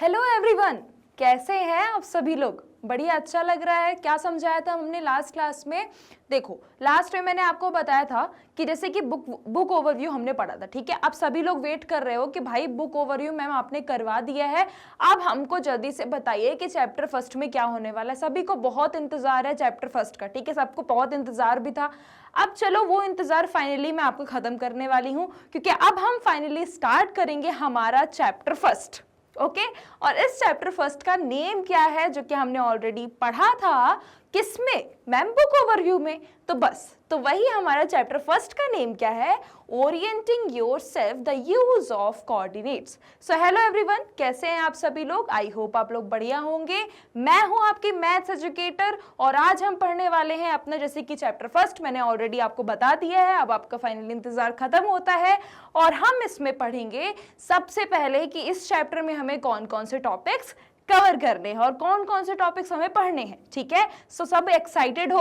Hello everyone, कैसे हैं आप सभी लोग। बढ़िया, अच्छा लग रहा है। क्या समझाया था हमने लास्ट क्लास में? देखो, लास्ट में मैंने आपको बताया था कि जैसे कि बुक ओवरव्यू हमने पढ़ा था, ठीक है। अब सभी लोग वेट कर रहे हो कि भाई बुक ओवरव्यू मैम आपने करवा दिया है, अब हमको जल्दी से बताइए कि चैप्टर फर्स्ट में क्या होने वाला है। सभी को बहुत इंतजार है चैप्टर फर्स्ट का, ठीक है, सबको बहुत इंतजार भी था। अब चलो वो इंतजार फाइनली मैं आपको खत्म करने वाली हूँ, क्योंकि अब हम फाइनली स्टार्ट करेंगे हमारा चैप्टर फर्स्ट। ओके और इस चैप्टर फर्स्ट का नेम क्या है, जो कि हमने ऑलरेडी पढ़ा था किसमें? मैम बुक ओवरव्यू में। तो बस, तो वही हमारा चैप्टर फर्स्ट का नेम क्या है? Orienting yourself the use of coordinates. So hello everyone, कैसे हैं आप सभी लोग? आई होप आप लोग बढ़िया होंगे। मैं हूं आपकी मैथ्स एजुकेटर और आज हम पढ़ने वाले हैं अपना, जैसे कि चैप्टर फर्स्ट मैंने ऑलरेडी आपको बता दिया है। अब आपका फाइनली इंतजार खत्म होता है और हम इसमें पढ़ेंगे सबसे पहले कि इस चैप्टर में हमें कौन कौन से टॉपिक्स कवर करने हैं और कौन कौन से टॉपिक्स हमें पढ़ने हैं, ठीक है। सो सब एक्साइटेड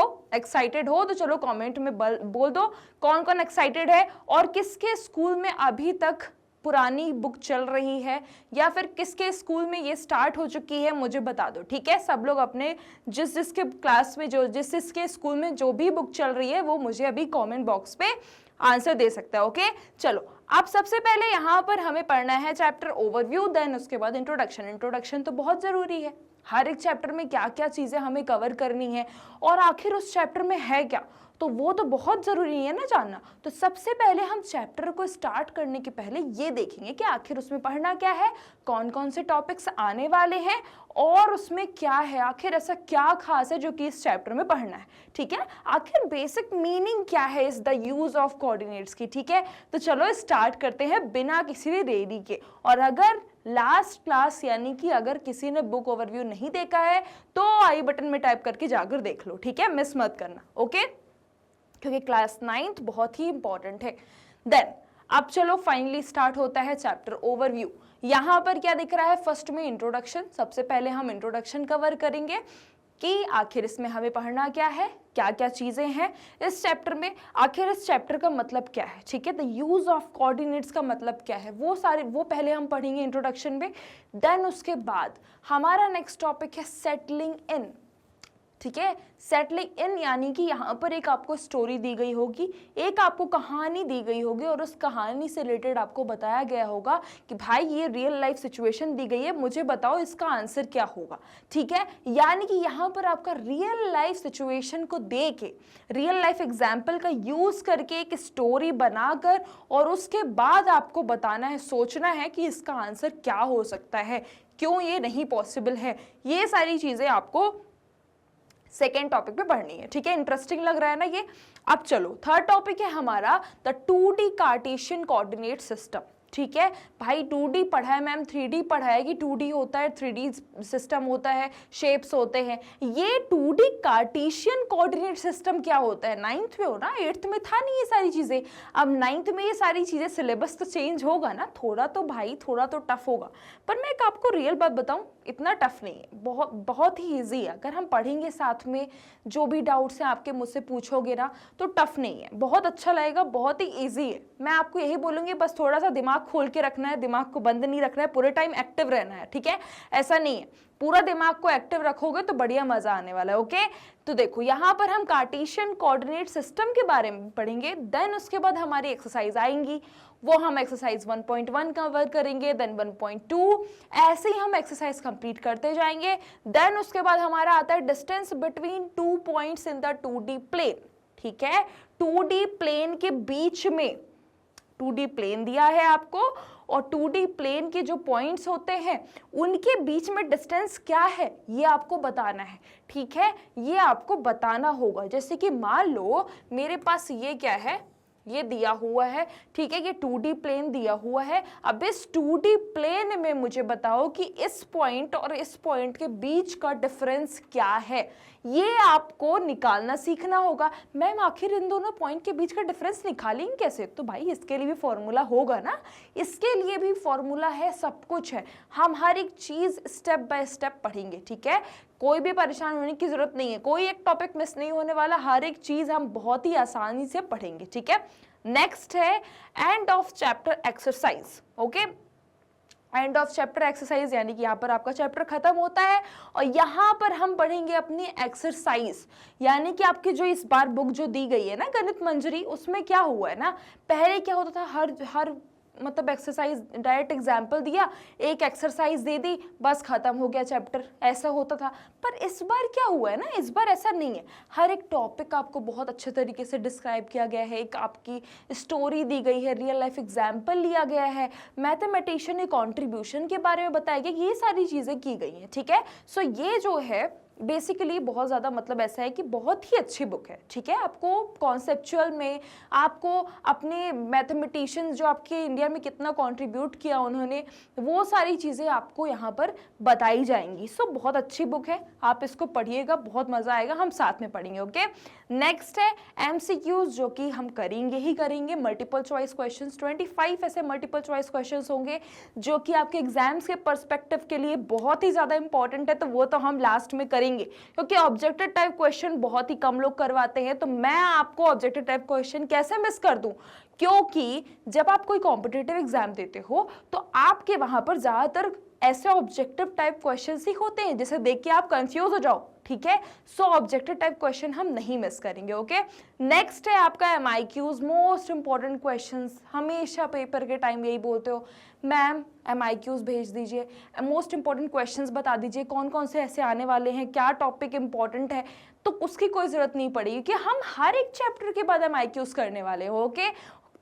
हो तो चलो कमेंट में बोल दो कौन कौन एक्साइटेड है और किसके स्कूल में अभी तक पुरानी बुक चल रही है या फिर किसके स्कूल में ये स्टार्ट हो चुकी है, मुझे बता दो, ठीक है। सब लोग अपने जिसके क्लास में जिसके स्कूल में जो भी बुक चल रही है वो मुझे अभी कमेंट बॉक्स पे आंसर दे सकता है। ओके चलो, अब सबसे पहले यहाँ पर हमें पढ़ना है चैप्टर ओवरव्यू, देन उसके बाद इंट्रोडक्शन। इंट्रोडक्शन तो बहुत जरूरी है, हर एक चैप्टर में क्या क्या चीजें हमें कवर करनी है और आखिर उस चैप्टर में है क्या, तो वो तो बहुत जरूरी है ना जानना। तो सबसे पहले हम चैप्टर को स्टार्ट करने के पहले ये देखेंगे कि आखिर उसमें पढ़ना क्या है, कौन कौन से टॉपिक्स आने वाले हैं और उसमें क्या है, आखिर ऐसा क्या खास है जो कि इस चैप्टर में पढ़ना है, ठीक है। आखिर बेसिक मीनिंग क्या है इस द यूज ऑफ कोऑर्डिनेट्स की, ठीक है। तो चलो स्टार्ट करते हैं बिना किसी भी देरी के। और अगर लास्ट क्लास यानी कि अगर किसी ने बुक ओवरव्यू नहीं देखा है तो आई बटन में टाइप करके जाकर देख लो, ठीक है, मिस मत करना। ओके, क्योंकि क्लास 9th बहुत ही इंपॉर्टेंट है। देन अब चलो फाइनली स्टार्ट होता है चैप्टर ओवरव्यू। यहां पर क्या दिख रहा है? फर्स्ट में इंट्रोडक्शन। सबसे पहले हम इंट्रोडक्शन कवर करेंगे कि आखिर इसमें हमें पढ़ना क्या है, क्या क्या चीजें हैं इस चैप्टर में, आखिर इस चैप्टर का मतलब क्या है, ठीक है। द यूज ऑफ कोऑर्डिनेट्स का मतलब क्या है, वो पहले हम पढ़ेंगे इंट्रोडक्शन में। देन उसके बाद हमारा नेक्स्ट टॉपिक है सेटलिंग इन, ठीक है। सेटलिंग इन यानी कि यहाँ पर एक आपको स्टोरी दी गई होगी, एक आपको कहानी दी गई होगी और उस कहानी से रिलेटेड आपको बताया गया होगा कि भाई ये रियल लाइफ सिचुएशन दी गई है, मुझे बताओ इसका आंसर क्या होगा, ठीक है। यानी कि यहाँ पर आपका रियल लाइफ सिचुएशन को दे के, रियल लाइफ एग्जाम्पल का यूज करके एक स्टोरी बनाकर और उसके बाद आपको बताना है, सोचना है कि इसका आंसर क्या हो सकता है, क्यों ये नहीं पॉसिबल है। ये सारी चीजें आपको सेकेंड टॉपिक पे पढ़नी है, ठीक है। इंटरेस्टिंग लग रहा है ना ये। अब चलो थर्ड टॉपिक है हमारा the 2D Cartesian coordinate system, ठीक है। भाई 2D पढ़ा है मैम, 3D पढ़ा है कि 2D होता है, 3D सिस्टम होता है, शेप्स होते हैं। ये 2D कार्टेशियन कोऑर्डिनेट सिस्टम क्या होता है? 9th में हो ना, 8th में था नहीं ये सारी चीजें। अब 9th में ये सारी चीजें, सिलेबस तो चेंज होगा ना, थोड़ा तो भाई थोड़ा तो टफ होगा, पर मैं एक आपको रियल बात बताऊं, इतना टफ नहीं है, बहुत बहुत ही ईजी है। अगर हम पढ़ेंगे साथ में, जो भी डाउट्स हैं आपके मुझसे पूछोगे ना, तो टफ नहीं है, बहुत अच्छा लगेगा, बहुत ही ईजी है। मैं आपको यही बोलूंगी, बस थोड़ा सा दिमाग खोल के रखना है, दिमाग को बंद नहीं रखना है, पूरे टाइम एक्टिव रहना है, ठीक है। ऐसा नहीं है, पूरा दिमाग को एक्टिव रखोगे तो बढ़िया मजा आने वाला है। ओके, तो देखो यहाँ पर हम कार्टेशियन कोऑर्डिनेट सिस्टम के बारे में पढ़ेंगे। देन उसके बाद हमारी एक्सरसाइज आएंगी, वो हम एक्सरसाइज 1.1 कवर करेंगे, देन 1.2, ऐसे ही हम एक्सरसाइज कंप्लीट करते जाएंगे। देन उसके बाद हमारा आता है distance between 2 points in the 2D plane, ठीक है। 2D प्लेन के बीच में, 2D प्लेन दिया है आपको और 2D प्लेन के जो पॉइंट्स होते हैं उनके बीच में डिस्टेंस क्या है ये आपको बताना है, ठीक है। ये आपको बताना होगा। जैसे कि मान लो मेरे पास ये क्या है, ये दिया हुआ है, ठीक है, ये 2D प्लेन दिया हुआ है। अब इस 2D प्लेन में मुझे बताओ कि इस पॉइंट और इस पॉइंट के बीच का डिफरेंस क्या है, ये आपको निकालना सीखना होगा। मैम आखिर इन दोनों पॉइंट के बीच का डिफरेंस निकालेंगे कैसे? तो भाई इसके लिए भी फॉर्मूला होगा ना, इसके लिए भी फॉर्मूला है, सब कुछ है। हम हर एक चीज स्टेप बाय स्टेप पढ़ेंगे, ठीक है। कोई भी परेशान होने की जरूरत नहीं है, कोई एक टॉपिक मिस नहीं होने वाला, हर एक चीज हम बहुत ही आसानी से पढ़ेंगे, ठीक है। नेक्स्ट है end of chapter exercise. Okay, end of chapter exercise, यानी कि यहाँ पर आपका चैप्टर खत्म होता है और यहाँ पर हम पढ़ेंगे अपनी एक्सरसाइज। यानी कि आपकी जो इस बार बुक जो दी गई है ना गणित मंजरी, उसमें क्या हुआ है ना, पहले क्या होता था, हर मतलब एक्सरसाइज डायरेक्ट एग्जाम्पल दिया, एक एक्सरसाइज दे दी, बस खत्म हो गया चैप्टर, ऐसा होता था। पर इस बार क्या हुआ है ना, इस बार ऐसा नहीं है, हर एक टॉपिक आपको बहुत अच्छे तरीके से डिस्क्राइब किया गया है, एक आपकी स्टोरी दी गई है, रियल लाइफ एग्जाम्पल लिया गया है, मैथमेटिशियन के कॉन्ट्रीब्यूशन के बारे में बताया गया, ये सारी चीज़ें की गई हैं, ठीक है। सो ये जो है बेसिकली बहुत ज़्यादा मतलब ऐसा है कि बहुत ही अच्छी बुक है, ठीक है। आपको कॉन्सेप्चुअल में, आपको अपने मैथमेटिशियंस जो आपके इंडिया में कितना कंट्रीब्यूट किया उन्होंने, वो सारी चीज़ें आपको यहाँ पर बताई जाएंगी। सो बहुत अच्छी बुक है, आप इसको पढ़िएगा, बहुत मज़ा आएगा, हम साथ में पढ़ेंगे। ओके, नेक्स्ट है MCQs, जो कि हम करेंगे ही करेंगे, मल्टीपल चॉइस क्वेश्चंस। 25 ऐसे मल्टीपल चॉइस क्वेश्चंस होंगे जो कि आपके एग्जाम्स के पर्सपेक्टिव के लिए बहुत ही ज़्यादा इंपॉर्टेंट है, तो वो तो हम लास्ट में करेंगे, क्योंकि ऑब्जेक्टिव टाइप क्वेश्चन बहुत ही कम लोग करवाते हैं। तो मैं आपको ऑब्जेक्टिव टाइप क्वेश्चन कैसे मिस कर दूं, क्योंकि जब आप कोई कॉम्पिटिटिव एग्जाम देते हो तो आपके वहां पर ज्यादातर ऐसे ऑब्जेक्टिव टाइप क्वेश्चन ही होते हैं जिसे देख के आप कंफ्यूज हो जाओ, ठीक है। सो ऑब्जेक्टिव टाइप क्वेश्चन हम नहीं मिस करेंगे। ओके, नेक्स्ट है आपका MIQs, मोस्ट इंपॉर्टेंट क्वेश्चंस। हमेशा पेपर के टाइम यही बोलते हो, मैम MIQs भेज दीजिए, मोस्ट इंपॉर्टेंट क्वेश्चंस बता दीजिए, कौन कौन से ऐसे आने वाले हैं, क्या टॉपिक इंपॉर्टेंट है। तो उसकी कोई जरूरत नहीं पड़ेगी कि हम हर एक चैप्टर के बाद MIQs करने वाले हो। ओके,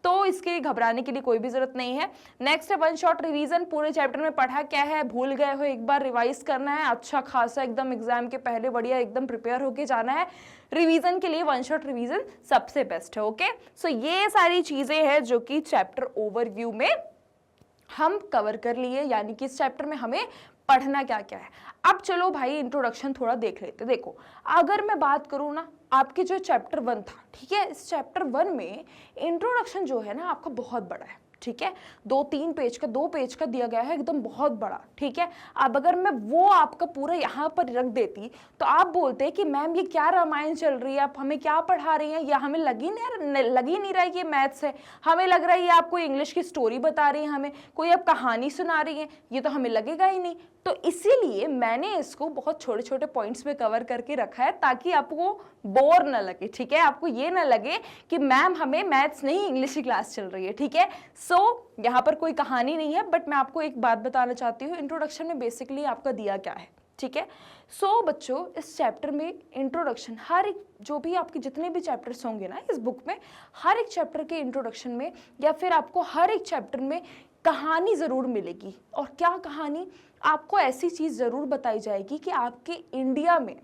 तो इसके लिए घबराने की लिए कोई भी जरूरत नहीं है। नेक्स्ट है वन शॉट रिवीजन, पूरे चैप्टर में पढ़ा क्या है, भूल गए हो, एक बार रिवाइज करना है, अच्छा खासा एकदम एग्जाम के पहले बढ़िया एकदम प्रिपेयर होके जाना है। रिवीजन के लिए वन शॉट रिवीजन सबसे बेस्ट है। ओके, सो ये सारी चीजें हैं जो कि चैप्टर ओवरव्यू में हम कवर कर लिए, यानी कि इस चैप्टर में हमें पढ़ना क्या क्या है। अब चलो भाई इंट्रोडक्शन थोड़ा देख लेते। देखो, अगर मैं बात करूँ ना, आपके जो चैप्टर 1 था, ठीक है, इस चैप्टर 1 में इंट्रोडक्शन जो है ना आपका बहुत बड़ा है, ठीक है, 2 पेज का दिया गया है, एकदम बहुत बड़ा, ठीक है। अब अगर मैं वो आपका पूरा यहाँ पर रख देती तो आप बोलते कि मैम ये क्या रामायण चल रही है, आप हमें क्या पढ़ा रही हैं, या हमें लग ही नहीं रहा है कि मैथ्स है, हमें लग रहा है ये आपको इंग्लिश की स्टोरी बता रही है, हमें कोई आप कहानी सुना रही है, ये तो हमें लगेगा ही नहीं। तो इसीलिए मैंने इसको बहुत छोटे छोटे पॉइंट्स में कवर करके रखा है ताकि आपको बोर ना लगे, ठीक है, आपको ये ना लगे कि मैम हमें मैथ्स नहीं इंग्लिश की क्लास चल रही है, ठीक है। सो यहाँ पर कोई कहानी नहीं है, बट मैं आपको एक बात बताना चाहती हूँ, इंट्रोडक्शन में बेसिकली आपका दिया क्या है, ठीक है। सो बच्चों, इस चैप्टर में इंट्रोडक्शन, हर एक जो भी आपके जितने भी चैप्टर्स होंगे ना इस बुक में, हर एक चैप्टर के इंट्रोडक्शन में या फिर आपको हर एक चैप्टर में कहानी ज़रूर मिलेगी। और क्या कहानी, आपको ऐसी चीज़ ज़रूर बताई जाएगी कि आपके इंडिया में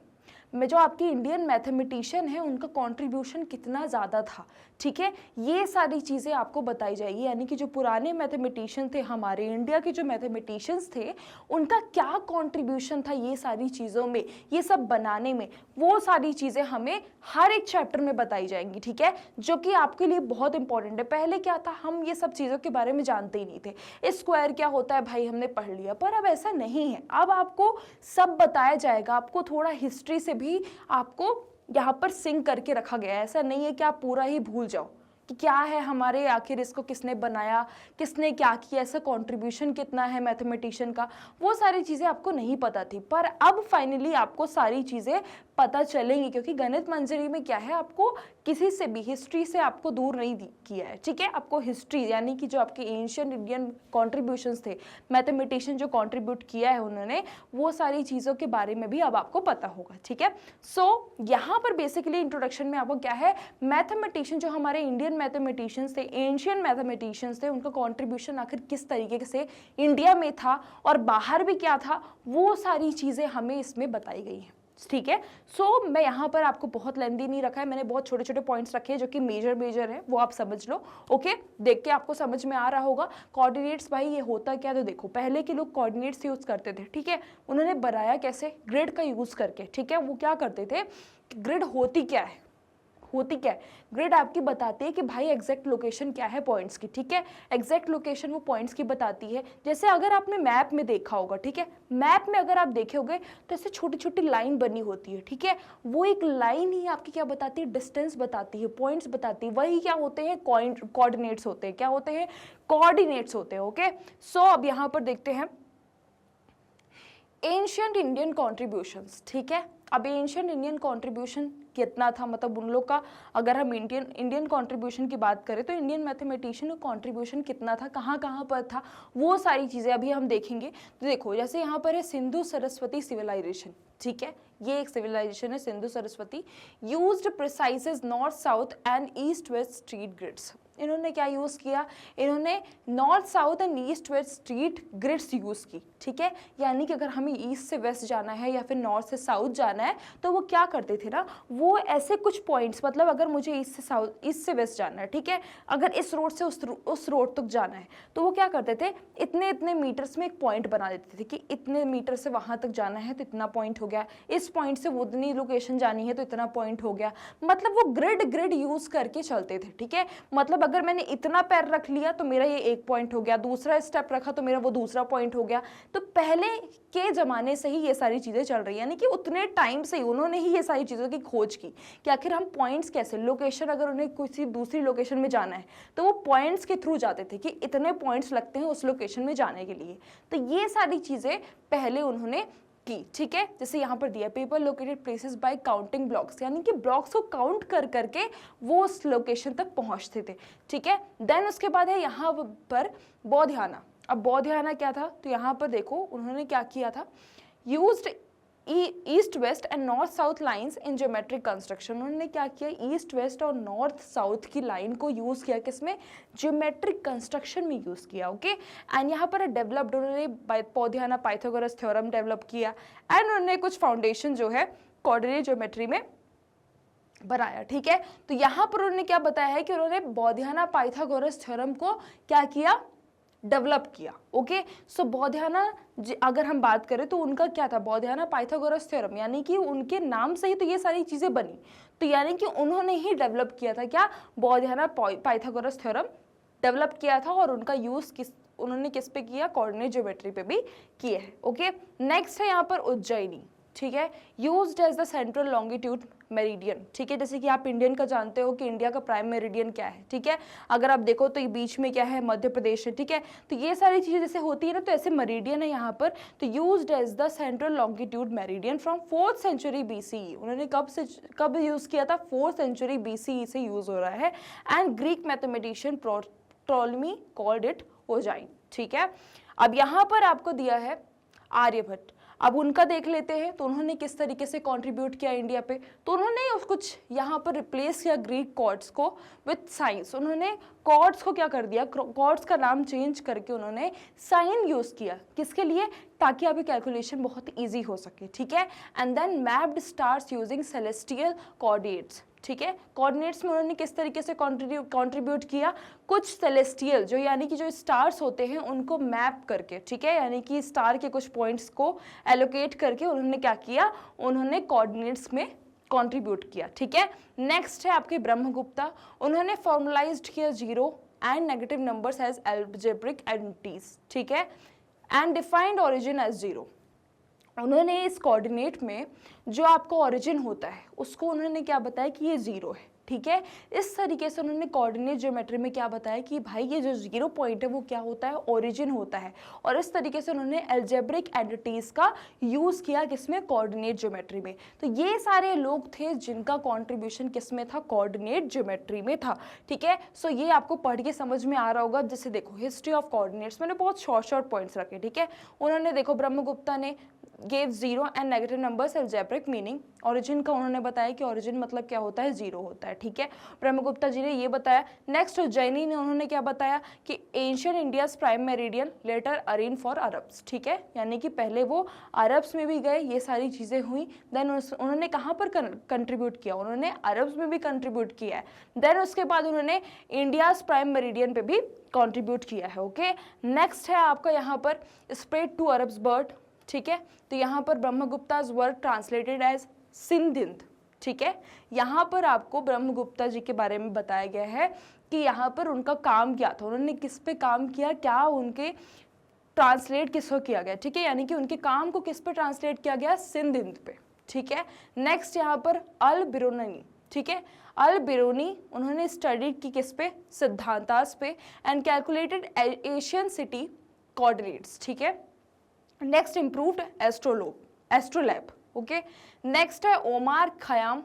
जो आपके इंडियन मैथमेटिशियन है उनका कंट्रीब्यूशन कितना ज़्यादा था, ठीक है, ये सारी चीज़ें आपको बताई जाएगी। यानी कि जो पुराने मैथमेटिशियन थे, हमारे इंडिया के जो मैथमेटिशियंस थे, उनका क्या कंट्रीब्यूशन था ये सारी चीज़ों में, ये सब बनाने में, वो सारी चीज़ें हमें हर एक चैप्टर में बताई जाएंगी, ठीक है, जो कि आपके लिए बहुत इंपॉर्टेंट है। पहले क्या था, हम ये सब चीज़ों के बारे में जानते ही नहीं थे, स्क्वायर क्या होता है भाई हमने पढ़ लिया, पर अब ऐसा नहीं है, अब आपको सब बताया जाएगा, आपको थोड़ा हिस्ट्री से भी आपको यहाँ पर सिंक करके रखा गया है। ऐसा नहीं है कि आप पूरा ही भूल जाओ कि क्या है हमारे, आखिर इसको किसने बनाया, किसने क्या किया, ऐसा कंट्रीब्यूशन कितना है मैथमेटिशियन का, वो सारी चीज़ें आपको नहीं पता थी, पर अब फाइनली आपको सारी चीज़ें पता चलेंगी, क्योंकि गणित मंजरी में क्या है, आपको किसी से भी हिस्ट्री से आपको दूर नहीं किया है, ठीक है। आपको हिस्ट्री यानी कि जो आपके एंशियंट इंडियन कॉन्ट्रीब्यूशंस थे, मैथमेटिशियन जो कॉन्ट्रीब्यूट किया है उन्होंने, वो सारी चीज़ों के बारे में भी अब आपको पता होगा, ठीक है। सो यहाँ पर बेसिकली इंट्रोडक्शन में आपको क्या है, मैथमेटिशियन जो हमारे इंडियन मैथमेटिशियंस थे, एंशियंट मैथमेटिशियंस थे, उनका कॉन्ट्रीब्यूशन आखिर किस तरीके से इंडिया में था और बाहर भी क्या था, वो सारी चीज़ें हमें इसमें बताई गई हैं, ठीक है। सो मैं यहाँ पर आपको बहुत लेंदी नहीं रखा है, मैंने बहुत छोटे छोटे पॉइंट्स रखे हैं जो कि मेजर है, वो आप समझ लो। ओके, देख के आपको समझ में आ रहा होगा। कोऑर्डिनेट्स भाई ये होता क्या, तो देखो पहले के लोग कोऑर्डिनेट्स यूज़ करते थे, ठीक है, उन्होंने बनाया कैसे, ग्रिड का यूज़ करके, ठीक है। वो क्या करते थे, ग्रिड होती क्या है, होती क्या है, ग्रिड आपकी बताती है कि भाई एग्जैक्ट लोकेशन क्या है पॉइंट्स की, ठीक है, एग्जैक्ट लोकेशन वो पॉइंट्स की बताती है। जैसे अगर आपने मैप में देखा होगा, ठीक है, मैप में अगर आप देखे होगे तो ऐसे छोटी छोटी लाइन बनी होती है, ठीक है, वो एक लाइन ही आपकी क्या बताती है, डिस्टेंस बताती है, पॉइंट्स बताती है, वही क्या होते हैं, कोऑर्डिनेट्स होते हैं, क्या होते हैं, कोऑर्डिनेट्स होते हैं। ओके, सो अब यहाँ पर देखते हैं एंशियंट इंडियन कॉन्ट्रीब्यूशंस, ठीक है। अब एंशियंट इंडियन कॉन्ट्रीब्यूशन कितना था, मतलब उन लोग का, अगर हम इंडियन कॉन्ट्रीब्यूशन की बात करें तो इंडियन मैथमेटिशियन का कॉन्ट्रीब्यूशन कितना था, कहाँ कहाँ पर था, वो सारी चीज़ें अभी हम देखेंगे। तो देखो जैसे यहाँ पर है सिंधु सरस्वती सिविलाइजेशन, ठीक है, ये एक सिविलाइजेशन है Sindhu Saraswati, used precise north south and east west street grids. इन्होंने क्या यूज़ किया, इन्होंने north south and east west street grids use की, ठीक है, यानी कि अगर हमें ईस्ट से वेस्ट जाना है या फिर नॉर्थ से साउथ जाना है तो वो क्या करते थे ना, वो ऐसे कुछ पॉइंट्स, मतलब अगर मुझे ईस्ट से साउथ, ईस्ट से वेस्ट जाना है, ठीक है, अगर इस रोड से उस रोड तक जाना है तो वो क्या करते थे, इतने इतने मीटर्स में एक पॉइंट बना देते थे कि इतने मीटर से वहाँ तक जाना है तो इतना पॉइंट हो गया, इस पॉइंट से वो उतनी लोकेशन जानी है तो इतना पॉइंट हो गया, मतलब वो ग्रिड यूज़ करके चलते थे, ठीक है। मतलब अगर मैंने इतना पैर रख लिया तो मेरा ये एक पॉइंट हो गया, दूसरा स्टेप रखा तो मेरा वो दूसरा पॉइंट हो गया। तो पहले के ज़माने से ही ये सारी चीज़ें चल रही है, यानी कि उतने टाइम से ही उन्होंने ही ये सारी चीज़ों की खोज की कि आखिर हम पॉइंट्स कैसे, लोकेशन अगर उन्हें किसी दूसरी लोकेशन में जाना है तो वो पॉइंट्स के थ्रू जाते थे कि इतने पॉइंट्स लगते हैं उस लोकेशन में जाने के लिए। तो ये सारी चीज़ें पहले उन्होंने की, ठीक है। जैसे यहाँ पर दिया people located places bye counting blocks, यानी कि ब्लॉक्स को काउंट कर करके वो उस लोकेशन तक पहुँचते थे, ठीक है। देन उसके बाद है यहाँ पर बौद्धियाना। अब बौद्धियाना क्या था, तो यहाँ पर देखो उन्होंने क्या किया था, used east west and north south lines in geometric construction. उन्होंने क्या किया, ईस्ट वेस्ट और नॉर्थ साउथ की लाइन को यूज किया, किसमें, ज्योमेट्रिक कंस्ट्रक्शन में यूज किया। ओके, एंड यहाँ पर डेवलप्ड, उन्होंने बौद्धियाना पाइथागोरस थ्योरम डेवलप किया एंड उन्होंने कुछ फाउंडेशन जो है कोऑर्डिनेट ज्योमेट्री में बनाया, ठीक है। तो यहाँ पर उन्होंने क्या बताया है कि उन्होंने बौद्धियाना पाइथागोरस थ्योरम को क्या किया, डेवलप किया। ओके, सो बौद्धियाना अगर हम बात करें तो उनका क्या था, बौद्धियाना पाइथागोरस थ्योरम, यानी कि उनके नाम से ही तो ये सारी चीजें बनी, तो यानी कि उन्होंने ही डेवलप किया था, क्या, बौद्धियाना पाइथागोरस थ्योरम डेवलप किया था और उनका यूज उन्होंने किस पे किया, कोऑर्डिनेट ज्योमेट्री पे भी किया है। ओके, नेक्स्ट है यहाँ पर उज्जैनी, ठीक है, used as the central longitude meridian, ठीक है। जैसे कि आप इंडियन का जानते हो कि इंडिया का प्राइम मेरिडियन क्या है, ठीक है, अगर आप देखो तो ये बीच में क्या है, मध्य प्रदेश है, ठीक है। तो ये सारी चीजें जैसे होती है ना, तो ऐसे मेरिडियन है यहाँ पर, तो used as the central longitude meridian from 4th century BCE। उन्होंने कब यूज किया था, 4th सेंचुरी BCE से यूज हो रहा है। And Greek mathematician Ptolemy called it Ujjain, ठीक है। अब यहाँ पर आपको दिया है आर्यभट्ट, अब उनका देख लेते हैं, तो उन्होंने किस तरीके से कंट्रीब्यूट किया इंडिया पे, तो उन्होंने कुछ यहाँ पर रिप्लेस किया ग्रीक कॉर्ड्स को विथ साइंस। उन्होंने कॉर्ड्स को क्या कर दिया, कॉर्ड्स का नाम चेंज करके उन्होंने साइन यूज किया, किसके लिए, ताकि आपकी कैलकुलेशन बहुत इजी हो सके, ठीक है। And then mapped stars using celestial coordinates, ठीक है। कोऑर्डिनेट्स में उन्होंने किस तरीके से कंट्रीब्यूट किया, कुछ सेलेस्टियल जो यानी कि जो स्टार्स होते हैं उनको मैप करके, ठीक है, यानी कि स्टार के कुछ पॉइंट्स को एलोकेट करके उन्होंने क्या किया, उन्होंने कोऑर्डिनेट्स में कंट्रीब्यूट किया, ठीक है। नेक्स्ट है आपके ब्रह्मगुप्ता, उन्होंने फॉर्मलाइज्ड किया zero and negative numbers as algebraic entities, ठीक है, and defined origin as zero. उन्होंने इस कोऑर्डिनेट में जो आपका ओरिजिन होता है उसको उन्होंने क्या बताया कि ये जीरो है, ठीक है। इस तरीके से उन्होंने कोऑर्डिनेट ज्योमेट्री में क्या बताया कि भाई ये जो जीरो पॉइंट है वो क्या होता है, ओरिजिन होता है। और इस तरीके से उन्होंने अलजेब्रिक एंटिटीज का यूज किया किसमें, कोऑर्डिनेट ज्योमेट्री में। तो ये सारे लोग थे जिनका कॉन्ट्रीब्यूशन किसमें था, कोऑर्डिनेट ज्योमेट्री में था, ठीक है। सो ये आपको पढ़ के समझ में आ रहा होगा। जैसे देखो हिस्ट्री ऑफ कोऑर्डिनेट्स, मैंने बहुत शॉर्ट पॉइंट्स रखे, ठीक है। उन्होंने देखो ब्रह्मगुप्ता ने gave zero and negative numbers algebraic meaning, origin का उन्होंने बताया कि ओरिजिन मतलब क्या होता है, जीरो होता है, ठीक है। ब्रह्मगुप्ता जी ने ये बताया। नेक्स्ट उज्जैनी ने उन्होंने क्या बताया कि ancient India's prime meridian later Arin for Arabs, ठीक है, यानी कि पहले वो अरब्स में भी गए, ये सारी चीज़ें हुई। देन उन्होंने कहाँ पर कंट्रीब्यूट किया, उन्होंने अरब्स में भी कंट्रीब्यूट किया है। देन उसके बाद उन्होंने इंडियाज प्राइम मेरिडियन पे भी कंट्रीब्यूट किया है। ओके, नेक्स्ट है आपका यहाँ पर स्प्रेड टू अरब्स बर्ड, ठीक है। तो यहाँ पर ब्रह्मगुप्ताज वर्क ट्रांसलेटेड एज सिंधिंद, ठीक है। यहाँ पर आपको ब्रह्मगुप्ता जी के बारे में बताया गया है कि यहाँ पर उनका काम क्या था, उन्होंने किस पे काम किया, क्या उनके ट्रांसलेट किसको किया गया, ठीक है, यानी कि उनके काम को किस पे ट्रांसलेट किया गया, सिंध हिंद पे, ठीक है। नेक्स्ट यहाँ पर अल बिरूनी, ठीक है, अल बिरूनी उन्होंने स्टडी की किस पे, सिद्धांतास पे, and calculated Asian city coordinates, ठीक है। Next improved astrolabe, okay. Next है Omar Khayyam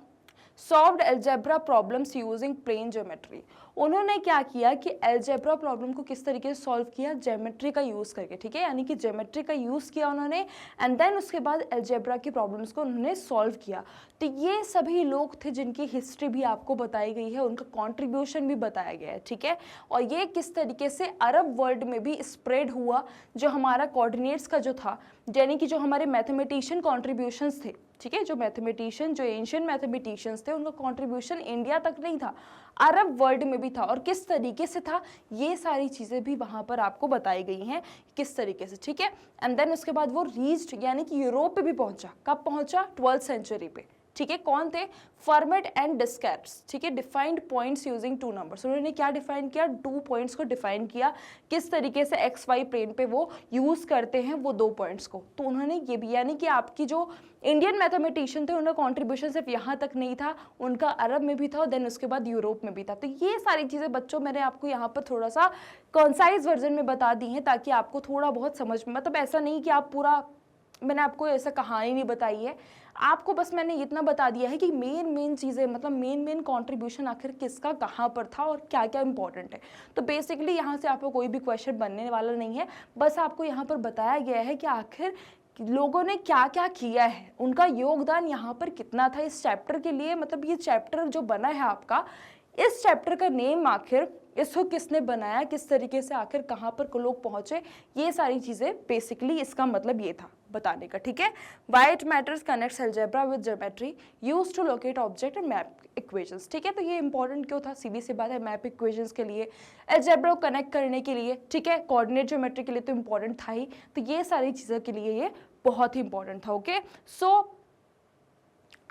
solved algebra problems using plane geometry. उन्होंने क्या किया कि अलजेब्रा प्रॉब्लम को किस तरीके से सॉल्व किया, ज्योमेट्री का यूज़ करके, ठीक है, यानी कि ज्योमेट्री का यूज़ किया उन्होंने, एंड देन उसके बाद अलजेब्रा की प्रॉब्लम्स को उन्होंने सॉल्व किया। तो ये सभी लोग थे जिनकी हिस्ट्री भी आपको बताई गई है, उनका कॉन्ट्रीब्यूशन भी बताया गया है, ठीक है। और ये किस तरीके से अरब वर्ल्ड में भी स्प्रेड हुआ, जो हमारा कोऑर्डिनेट्स का जो था, यानी कि जो हमारे मैथमेटिशियन कॉन्ट्रीब्यूशंस थे, ठीक है, जो मैथमेटिशियन, जो एंशियंट मैथमेटिशियंस थे, उनका कंट्रीब्यूशन इंडिया तक नहीं था, अरब वर्ल्ड में भी था, और किस तरीके से था, ये सारी चीज़ें भी वहाँ पर आपको बताई गई हैं किस तरीके से, ठीक है। एंड देन उसके बाद वो रीच्ड, यानी कि यूरोप पे भी पहुँचा, कब पहुँचा, 12th सेंचुरी पे, ठीक है। कौन थे, फर्मेट एंड डिस्कैर्स, ठीक है, डिफाइंड पॉइंट्स यूजिंग 2 नंबर्स। उन्होंने क्या डिफाइन किया, 2 पॉइंट्स को डिफाइन किया, किस तरीके से एक्स वाई प्लेन पे वो यूज करते हैं वो 2 पॉइंट्स को। तो उन्होंने ये भी, यानी कि आपकी जो इंडियन मैथमेटिशियन थे, उनका कॉन्ट्रीब्यूशन सिर्फ यहाँ तक नहीं था, उनका अरब में भी था, और देन उसके बाद यूरोप में भी था। तो ये सारी चीज़ें बच्चों मैंने आपको यहाँ पर थोड़ा सा कंसाइज वर्जन में बता दी हैं, ताकि आपको थोड़ा बहुत समझ में, मतलब ऐसा नहीं कि आप पूरा, मैंने आपको ऐसा कहानी नहीं बताई है, आपको बस मैंने इतना बता दिया है कि मेन चीज़ें, मतलब मेन कंट्रीब्यूशन आखिर किसका कहाँ पर था और क्या क्या इंपॉर्टेंट है। तो बेसिकली यहाँ से आपको कोई भी क्वेश्चन बनने वाला नहीं है, बस आपको यहाँ पर बताया गया है कि आखिर लोगों ने क्या क्या किया है, उनका योगदान यहाँ पर कितना था इस चैप्टर के लिए। मतलब ये चैप्टर जो बना है आपका, इस चैप्टर का नेम आखिर इसको किसने बनाया, किस तरीके से आखिर कहाँ पर लोग पहुंचे, ये सारी चीज़ें बेसिकली इसका मतलब ये था बताने का, ठीक है। Why it matters connects algebra with geometry used to locate object and map equations, ठीक है। तो ये इंपॉर्टेंट क्यों था, सीधी सी बात है, मैप इक्वेशंस के लिए, अलजेब्रा को कनेक्ट करने के लिए, ठीक है, कोऑर्डिनेट ज्योमेट्री के लिए तो इंपॉर्टेंट था ही, तो ये सारी चीज़ों के लिए ये बहुत ही इंपॉर्टेंट था, ओके। सो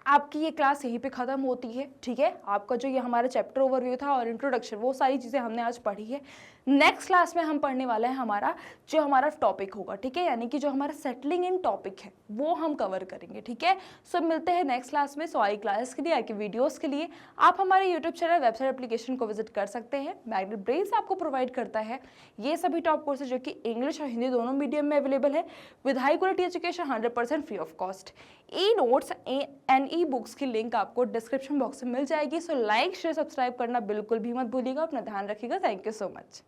आपकी ये क्लास यहीं पे ख़त्म होती है, ठीक है। आपका जो ये हमारा चैप्टर ओवरव्यू था और इंट्रोडक्शन, वो सारी चीज़ें हमने आज पढ़ी है। नेक्स्ट क्लास में हम पढ़ने वाले हैं हमारा जो हमारा टॉपिक होगा, ठीक है, यानी कि जो हमारा सेटलिंग इन टॉपिक है वो हम कवर करेंगे, ठीक है। सो मिलते हैं नेक्स्ट क्लास में। सो आई क्लास के लिए, आई के वीडियोस के लिए आप हमारे यूट्यूब चैनल, वेबसाइट, एप्लीकेशन को विजिट कर सकते हैं। मैग्नेट ब्रेन्स आपको प्रोवाइड करता है ये सभी टॉप कोर्सेज जो कि इंग्लिश और हिंदी दोनों मीडियम में अवेलेबल है, with high quality education, 100% free of cost. E notes and e books की लिंक आपको डिस्क्रिप्शन बॉक्स में मिल जाएगी। सो लाइक, शेयर, सब्सक्राइब करना बिल्कुल भी मत भूलिएगा। अपना ध्यान रखिएगा। Thank you so much.